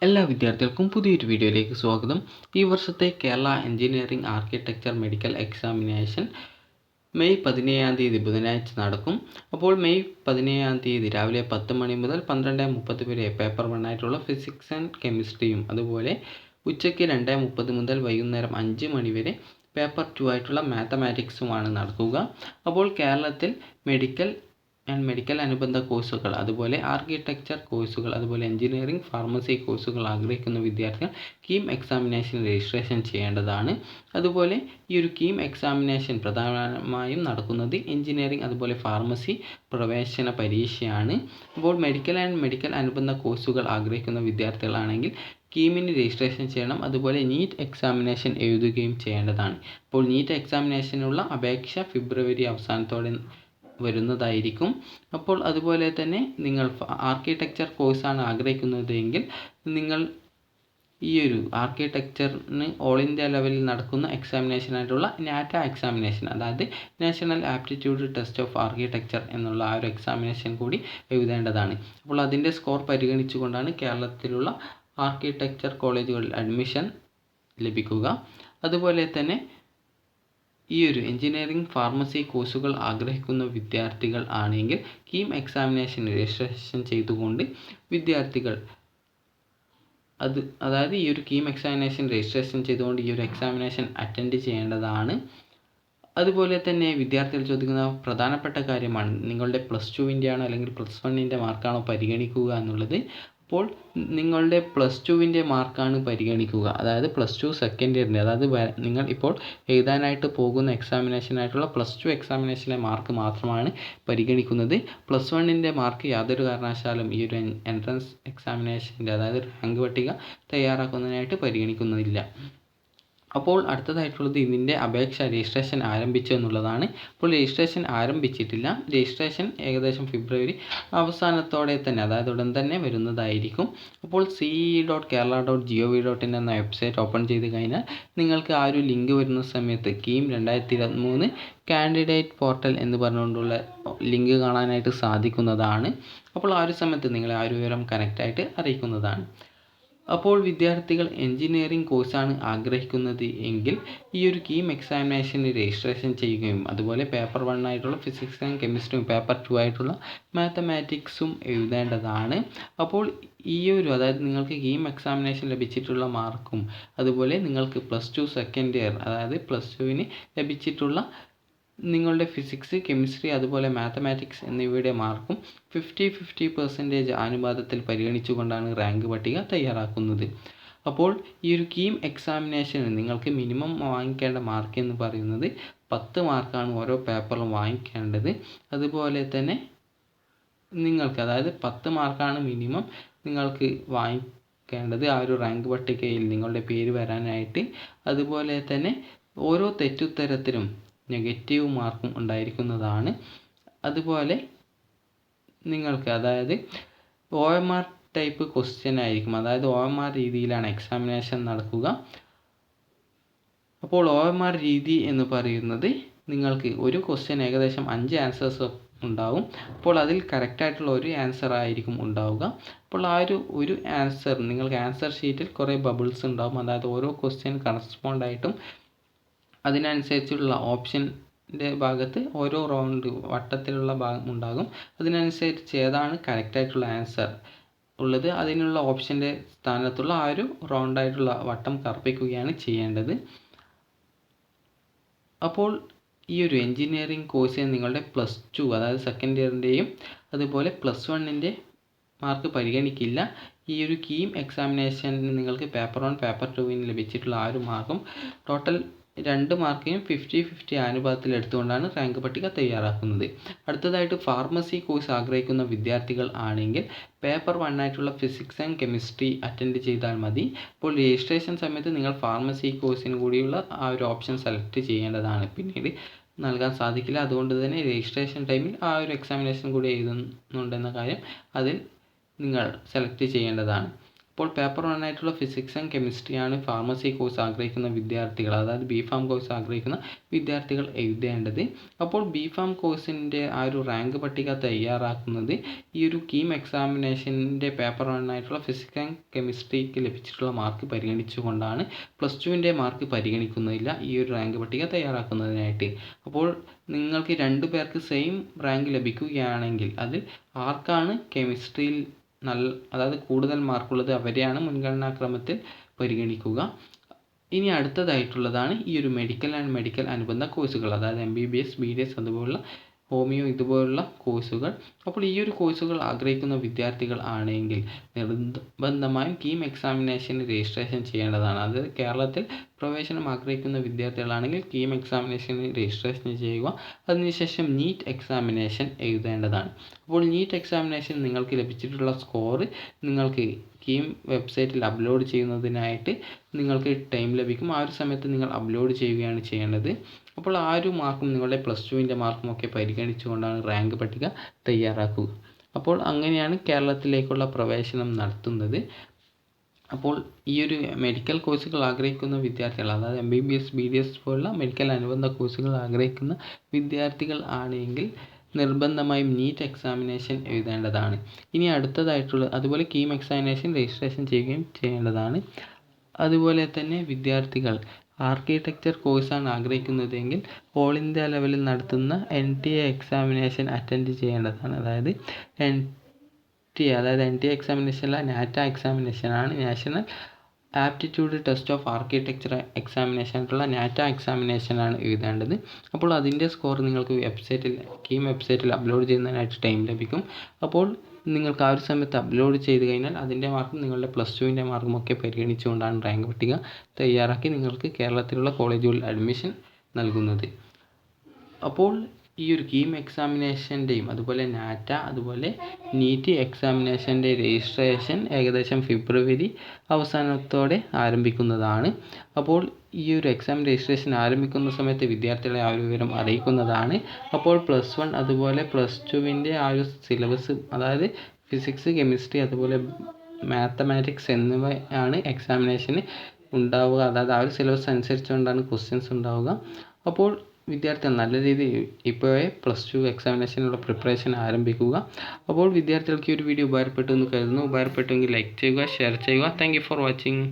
എല്ലാ വിദ്യാർത്ഥികൾക്കും പുതിയൊരു വീഡിയോയിലേക്ക് സ്വാഗതം. ഈ വർഷത്തെ Kerala engineering architecture medical examination May 17 ബുധനാഴ്ച നടക്കും. അപ്പോൾ മെയ് 17 രാവിലെ 10 മണി മുതൽ 12:30 വരെ പേപ്പർ 1 ആയിട്ടുള്ള ഫിസിക്സ് ആൻഡ് കെമിസ്ട്രിയും, അതുപോലെ ഉച്ചയ്ക്ക് 2:30 മുതൽ വൈകുന്നേരം 5 മണി വരെ പേപ്പർ 2 ആയിട്ടുള്ള മാത്തമാറ്റിക്സുമാണ് നടക്കുക. അപ്പോൾ കേരളത്തിൽ മെഡിക്കൽ അനുബന്ധ കോഴ്സുകൾ, അതുപോലെ ആർക്കിടെക്ചർ കോഴ്സുകൾ, അതുപോലെ എഞ്ചിനീയറിംഗ് ഫാർമസി കോഴ്സുകൾ ആഗ്രഹിക്കുന്ന വിദ്യാർത്ഥികൾ കീം എക്സാമിനേഷൻ രജിസ്ട്രേഷൻ ചെയ്യേണ്ടതാണ്. അതുപോലെ ഈ ഒരു കീം എക്സാമിനേഷൻ പ്രധാനമായും നടക്കുന്നത് എഞ്ചിനീയറിംഗ് അതുപോലെ ഫാർമസി പ്രവേശന പരീക്ഷയാണ്. അപ്പോൾ മെഡിക്കൽ അനുബന്ധ കോഴ്സുകൾ ആഗ്രഹിക്കുന്ന വിദ്യാർത്ഥികളാണെങ്കിൽ കീമിന് രജിസ്ട്രേഷൻ ചെയ്യണം. അതുപോലെ നീറ്റ് എക്സാമിനേഷൻ എഴുതുകയും ചെയ്യേണ്ടതാണ്. അപ്പോൾ നീറ്റ് എക്സാമിനേഷനുള്ള അപേക്ഷ ഫെബ്രുവരി അവസാനത്തോടെ വരുന്നതായിരിക്കും. അപ്പോൾ അതുപോലെ തന്നെ നിങ്ങൾ ആർക്കിടെക്ചർ കോഴ്സാണ് ആഗ്രഹിക്കുന്നതെങ്കിൽ നിങ്ങൾ ഈ ഒരു ആർക്കിടെക്ചറിന് ഓൾ ഇന്ത്യ ലെവലിൽ നടക്കുന്ന എക്സാമിനേഷനായിട്ടുള്ള നാറ്റ എക്സാമിനേഷൻ, അതായത് national aptitude test of architecture എന്നുള്ള ആ ഒരു എക്സാമിനേഷൻ കൂടി എഴുതേണ്ടതാണ്. അപ്പോൾ അതിൻ്റെ സ്കോർ പരിഗണിച്ചുകൊണ്ടാണ് കേരളത്തിലുള്ള ആർക്കിടെക്ചർ കോളേജുകളിൽ അഡ്മിഷൻ ലഭിക്കുക. അതുപോലെ തന്നെ ഈ ഒരു എഞ്ചിനീയറിംഗ് ഫാർമസി കോഴ്സുകൾ ആഗ്രഹിക്കുന്ന വിദ്യാർത്ഥികൾ ആണെങ്കിൽ കീം എക്സാമിനേഷൻ രജിസ്ട്രേഷൻ ചെയ്തുകൊണ്ട് വിദ്യാർത്ഥികൾ അതായത് ഈ ഒരു കീം എക്സാമിനേഷൻ രജിസ്ട്രേഷൻ ചെയ്തുകൊണ്ട് ഈ ഒരു എക്സാമിനേഷൻ അറ്റൻഡ് ചെയ്യേണ്ടതാണ്. അതുപോലെ തന്നെ വിദ്യാർത്ഥികൾ ചോദിക്കുന്ന പ്രധാനപ്പെട്ട കാര്യമാണ് നിങ്ങളുടെ +2 ആണോ അല്ലെങ്കിൽ +1 മാർക്കാണോ പരിഗണിക്കുക എന്നുള്ളത്. അപ്പോൾ നിങ്ങളുടെ +2 മാർക്കാണ് പരിഗണിക്കുക. അതായത് +2 സെക്കൻഡ് ഇയറിൻ്റെ, അതായത് നിങ്ങൾ ഇപ്പോൾ എഴുതാനായിട്ട് പോകുന്ന എക്സാമിനേഷനായിട്ടുള്ള +2 എക്സാമിനേഷനിലെ മാർക്ക് മാത്രമാണ് പരിഗണിക്കുന്നത്. +1 മാർക്ക് യാതൊരു കാരണവശാലും ഈ ഒരു എൻട്രൻസ് എക്സാമിനേഷൻ്റെ, അതായത് റാങ്ക് പട്ടിക തയ്യാറാക്കുന്നതിനായിട്ട് പരിഗണിക്കുന്നില്ല. അപ്പോൾ അടുത്തതായിട്ടുള്ളത് ഇതിൻ്റെ അപേക്ഷ രജിസ്ട്രേഷൻ ആരംഭിച്ചു എന്നുള്ളതാണ്. അപ്പോൾ രജിസ്ട്രേഷൻ ആരംഭിച്ചിട്ടില്ല. രജിസ്ട്രേഷൻ ഏകദേശം ഫെബ്രുവരി അവസാനത്തോടെ തന്നെ, അതായത് ഉടൻ തന്നെ വരുന്നതായിരിക്കും. അപ്പോൾ ce.kerala.gov.in എന്ന വെബ്സൈറ്റ് ഓപ്പൺ ചെയ്ത് കഴിഞ്ഞാൽ നിങ്ങൾക്ക് ആ ഒരു ലിങ്ക് വരുന്ന സമയത്ത് കീം 2023 കാൻഡിഡേറ്റ് പോർട്ടൽ എന്ന് പറഞ്ഞുകൊണ്ടുള്ള ലിങ്ക് കാണാനായിട്ട് സാധിക്കുന്നതാണ്. അപ്പോൾ ആ ഒരു സമയത്ത് നിങ്ങളെ ആ ഒരു വിവരം കറക്റ്റായിട്ട് അറിയിക്കുന്നതാണ്. അപ്പോൾ വിദ്യാർത്ഥികൾ എഞ്ചിനീയറിംഗ് കോഴ്സാണ് ആഗ്രഹിക്കുന്നത് എങ്കിൽ ഈ ഒരു കീം എക്സാമിനേഷന് രജിസ്ട്രേഷൻ ചെയ്യുകയും അതുപോലെ പേപ്പർ 1 ആയിട്ടുള്ള ഫിസിക്സ് ആൻഡ് കെമിസ്ട്രിയും പേപ്പർ 2 ആയിട്ടുള്ള മാത്തമാറ്റിക്സും എഴുതേണ്ടതാണ്. അപ്പോൾ ഈ ഒരു, അതായത് നിങ്ങൾക്ക് കീം എക്സാമിനേഷൻ ലഭിച്ചിട്ടുള്ള മാർക്കും അതുപോലെ നിങ്ങൾക്ക് +2 സെക്കൻഡ് ഇയർ, അതായത് +2 ലഭിച്ചിട്ടുള്ള നിങ്ങളുടെ ഫിസിക്സ്, കെമിസ്ട്രി, അതുപോലെ മാത്തമാറ്റിക്സ് എന്നിവയുടെ മാർക്കും 50-50% അനുപാതത്തിൽ പരിഗണിച്ചുകൊണ്ടാണ് റാങ്ക് പട്ടിക തയ്യാറാക്കുന്നത്. അപ്പോൾ ഈ ഒരു കീം എക്സാമിനേഷന് നിങ്ങൾക്ക് മിനിമം വാങ്ങിക്കേണ്ട മാർക്ക് എന്ന് പറയുന്നത് 10 മാർക്കാണ് ഓരോ പേപ്പറിലും വാങ്ങിക്കേണ്ടത്. അതുപോലെ തന്നെ നിങ്ങൾക്ക്, അതായത് 10 മാർക്കാണ് മിനിമം നിങ്ങൾക്ക് വാങ്ങിക്കേണ്ടത് ആ ഒരു റാങ്ക് പട്ടികയിൽ നിങ്ങളുടെ പേര് വരാനായിട്ട്. അതുപോലെ തന്നെ ഓരോ തെറ്റുത്തരത്തിനും നെഗറ്റീവ് മാർക്കും ഉണ്ടായിരിക്കുന്നതാണ്. അതുപോലെ നിങ്ങൾക്ക്, അതായത് OMR ടൈപ്പ് ക്വസ്റ്റ്യൻ ആയിരിക്കും, അതായത് OMR രീതിയിലാണ് എക്സാമിനേഷൻ നടക്കുക. അപ്പോൾ OMR രീതി എന്ന് പറയുന്നത് നിങ്ങൾക്ക് ഒരു ക്വസ്റ്റ്യൻ ഏകദേശം 5 ആൻസേഴ്സ് ഉണ്ടാവും. അപ്പോൾ അതിൽ കറക്റ്റായിട്ടുള്ള ഒരു ആൻസർ ആയിരിക്കും ഉണ്ടാവുക. അപ്പോൾ ആ ഒരു ആൻസർ, നിങ്ങൾക്ക് ആൻസർ ഷീറ്റിൽ കുറേ ബബിൾസ് ഉണ്ടാവും, അതായത് ഓരോ ക്വസ്റ്റ്യൻ കറസ്പോണ്ട് ആയിട്ടും അതിനനുസരിച്ചുള്ള ഓപ്ഷൻ്റെ ഭാഗത്ത് ഓരോ റൗണ്ട് വട്ടത്തിലുള്ള ഭാഗം ഉണ്ടാകും. അതിനനുസരിച്ച് ഏതാണ് കറക്റ്റായിട്ടുള്ള ആൻസർ ഉള്ളത് അതിനുള്ള ഓപ്ഷൻ്റെ സ്ഥാനത്തുള്ള ആ ഒരു റൗണ്ടായിട്ടുള്ള വട്ടം കറുപ്പിക്കുകയാണ് ചെയ്യേണ്ടത്. അപ്പോൾ ഈ ഒരു എഞ്ചിനീയറിംഗ് കോഴ്സിന് നിങ്ങളുടെ +2, അതായത് സെക്കൻഡ് ഇയറിൻ്റെയും അതുപോലെ +1 മാർക്ക് പരിഗണിക്കില്ല. ഈ ഒരു കീം എക്സാമിനേഷന് നിങ്ങൾക്ക് പേപ്പർ 1 പേപ്പർ 2 ലഭിച്ചിട്ടുള്ള ആ ഒരു മാർക്കും ടോട്ടൽ 2 മാർക്കിനും 50-50 അനുപാതത്തിൽ എടുത്തുകൊണ്ടാണ് റാങ്ക് പട്ടിക തയ്യാറാക്കുന്നത്. അടുത്തതായിട്ട് ഫാർമസി കോഴ്സ് ആഗ്രഹിക്കുന്ന വിദ്യാർത്ഥികൾ ആണെങ്കിൽ പേപ്പർ 1 ആയിട്ടുള്ള ഫിസിക്സ് ആൻഡ് കെമിസ്ട്രി അറ്റൻഡ് ചെയ്താൽ മതി. അപ്പോൾ രജിസ്ട്രേഷൻ സമയത്ത് നിങ്ങൾ ഫാർമസി കോഴ്സിന് കൂടിയുള്ള ആ ഒരു ഓപ്ഷൻ സെലക്ട് ചെയ്യേണ്ടതാണ്, പിന്നീട് നൽകാൻ സാധിക്കില്ല. അതുകൊണ്ട് തന്നെ രജിസ്ട്രേഷൻ ടൈമിൽ ആ ഒരു എക്സാമിനേഷൻ കൂടി എഴുതുന്നുണ്ടെന്ന കാര്യം അതിൽ നിങ്ങൾ സെലക്ട് ചെയ്യേണ്ടതാണ്. അപ്പോൾ പേപ്പർ 1 ആയിട്ടുള്ള ഫിസിക്സ് ആൻഡ് കെമിസ്ട്രിയാണ് ഫാർമസി കോഴ്സ് ആഗ്രഹിക്കുന്ന വിദ്യാർത്ഥികൾ, അതായത് ബിഫാം കോഴ്സ് ആഗ്രഹിക്കുന്ന വിദ്യാർത്ഥികൾ എഴുതേണ്ടത്. അപ്പോൾ ബിഫാം കോഴ്സിൻ്റെ ആ ഒരു റാങ്ക് പട്ടിക തയ്യാറാക്കുന്നത് ഈ ഒരു കീം എക്സാമിനേഷൻ്റെ പേപ്പർ 1 ആയിട്ടുള്ള ഫിസിക്സ് ആൻഡ് കെമിസ്ട്രിക്ക് ലഭിച്ചിട്ടുള്ള മാർക്ക് പരിഗണിച്ചുകൊണ്ടാണ്. +2ൻ്റെ മാർക്ക് പരിഗണിക്കുന്നില്ല ഈ ഒരു റാങ്ക് പട്ടിക തയ്യാറാക്കുന്നതിനായിട്ട്. അപ്പോൾ നിങ്ങൾക്ക് 2 പേർക്ക് സെയിം റാങ്ക് ലഭിക്കുകയാണെങ്കിൽ അതിൽ ആർക്കാണ് കെമിസ്ട്രിയിൽ അതായത് കൂടുതൽ മാർക്കുള്ളത് അവരെയാണ് മുൻഗണനാക്രമത്തിൽ പരിഗണിക്കുക. ഇനി അടുത്തതായിട്ടുള്ളതാണ് ഈ ഒരു മെഡിക്കൽ ആൻഡ് മെഡിക്കൽ അനുബന്ധ കോഴ്സുകൾ, അതായത് MBBS, BDS അതുപോലുള്ള ഹോമിയോ ഇതുപോലുള്ള കോഴ്സുകൾ. അപ്പോൾ ഈ ഒരു കോഴ്സുകൾ ആഗ്രഹിക്കുന്ന വിദ്യാർത്ഥികൾ ആണെങ്കിൽ നിർബന്ധമായും കീം എക്സാമിനേഷന് രജിസ്ട്രേഷൻ ചെയ്യേണ്ടതാണ്. അത് കേരളത്തിൽ പ്രവേശനം ആഗ്രഹിക്കുന്ന വിദ്യാർത്ഥികളാണെങ്കിൽ കീം എക്സാമിനേഷന് രജിസ്ട്രേഷൻ ചെയ്യുക. അതിനുശേഷം നീറ്റ് എക്സാമിനേഷൻ എഴുതേണ്ടതാണ്. അപ്പോൾ നീറ്റ് എക്സാമിനേഷൻ നിങ്ങൾക്ക് ലഭിച്ചിട്ടുള്ള സ്കോർ നിങ്ങൾക്ക് കീം വെബ്സൈറ്റിൽ അപ്ലോഡ് ചെയ്യുന്നതിനായിട്ട് നിങ്ങൾക്ക് ടൈം ലഭിക്കും. ആ ഒരു സമയത്ത് നിങ്ങൾ അപ്ലോഡ് ചെയ്യുകയാണ് ചെയ്യേണ്ടത്. അപ്പോൾ ആ ഒരു മാർക്കും നിങ്ങളുടെ +2ൻ്റെ മാർക്കും ഒക്കെ പരിഗണിച്ചുകൊണ്ടാണ് റാങ്ക് പട്ടിക തയ്യാറാക്കുക. അപ്പോൾ അങ്ങനെയാണ് കേരളത്തിലേക്കുള്ള പ്രവേശനം നടത്തുന്നത്. അപ്പോൾ ഈ ഒരു മെഡിക്കൽ കോഴ്സുകൾ ആഗ്രഹിക്കുന്ന വിദ്യാർത്ഥികൾ, അതായത് MBBS, BDS പോലുള്ള മെഡിക്കൽ അനുബന്ധ കോഴ്സുകൾ ആഗ്രഹിക്കുന്ന വിദ്യാർത്ഥികൾ ആണെങ്കിൽ നിർബന്ധമായും നീറ്റ് എക്സാമിനേഷൻ എഴുതേണ്ടതാണ്. ഇനി അടുത്തതായിട്ടുള്ള അതുപോലെ കീം എക്സാമിനേഷൻ രജിസ്ട്രേഷൻ ചെയ്യുകയും ചെയ്യേണ്ടതാണ്. അതുപോലെ തന്നെ വിദ്യാർത്ഥികൾ ആർക്കിടെക്ചർ കോഴ്സാണ് ആഗ്രഹിക്കുന്നതെങ്കിൽ ഓൾ ഇന്ത്യ ലെവലിൽ നടത്തുന്ന NTA എക്സാമിനേഷൻ അറ്റൻഡ് ചെയ്യേണ്ടതാണ്. അതായത് NTA എക്സാമിനേഷനല്ല, നാറ്റ എക്സാമിനേഷനാണ്. National aptitude test of architecture examination ആയിട്ടുള്ള നാറ്റ എക്സാമിനേഷനാണ് എഴുതേണ്ടത്. അപ്പോൾ അതിൻ്റെ സ്കോർ നിങ്ങൾക്ക് കീം വെബ്സൈറ്റിൽ അപ്ലോഡ് ചെയ്യുന്നതിനായിട്ട് ടൈം ലഭിക്കും. അപ്പോൾ നിങ്ങൾക്ക് ആ ഒരു സമയത്ത് അപ്ലോഡ് ചെയ്ത് കഴിഞ്ഞാൽ അതിൻ്റെ മാർക്കും നിങ്ങളുടെ +2ൻ്റെ മാർക്കും ഒക്കെ പരിഗണിച്ചുകൊണ്ടാണ് റാങ്ക് പട്ടിക തയ്യാറാക്കി നിങ്ങൾക്ക് കേരളത്തിലുള്ള കോളേജുകളിൽ അഡ്മിഷൻ നൽകുന്നത്. അപ്പോൾ ഈ ഒരു കീം എക്സാമിനേഷൻ്റെയും അതുപോലെ നാറ്റ അതുപോലെ നീറ്റ് എക്സാമിനേഷൻ്റെ രജിസ്ട്രേഷൻ ഏകദേശം ഫെബ്രുവരി അവസാനത്തോടെ ആരംഭിക്കുന്നതാണ്. അപ്പോൾ ഈ ഒരു എക്സാം രജിസ്ട്രേഷൻ ആരംഭിക്കുന്ന സമയത്ത് വിദ്യാർത്ഥികളെ ആ ഒരു വിവരം അറിയിക്കുന്നതാണ്. അപ്പോൾ +1 അതുപോലെ +2ൻ്റെ ആ ഒരു സിലബസ്, അതായത് ഫിസിക്സ്, കെമിസ്ട്രി അതുപോലെ മാത്തമാറ്റിക്സ് എന്നിവയാണ് എക്സാമിനേഷന് ഉണ്ടാവുക. അതായത് ആ ഒരു സിലബസ് അനുസരിച്ചുകൊണ്ടാണ് ക്വസ്റ്റ്യൻസ് ഉണ്ടാവുക. അപ്പോൾ വിദ്യാർത്ഥികൾ നല്ല രീതിയിൽ ഇപ്പോഴേ +2 എക്സാമിനേഷനുള്ള പ്രിപ്പറേഷൻ ആരംഭിക്കുക. അപ്പോൾ വിദ്യാർത്ഥികൾക്ക് ഈ ഒരു വീഡിയോ ഉപകാരപ്പെട്ടു എന്ന് കരുതുന്നു. ഉപകാരപ്പെട്ടുവെങ്കിൽ ലൈക്ക് ചെയ്യുക, ഷെയർ ചെയ്യുക. Thank you for watching.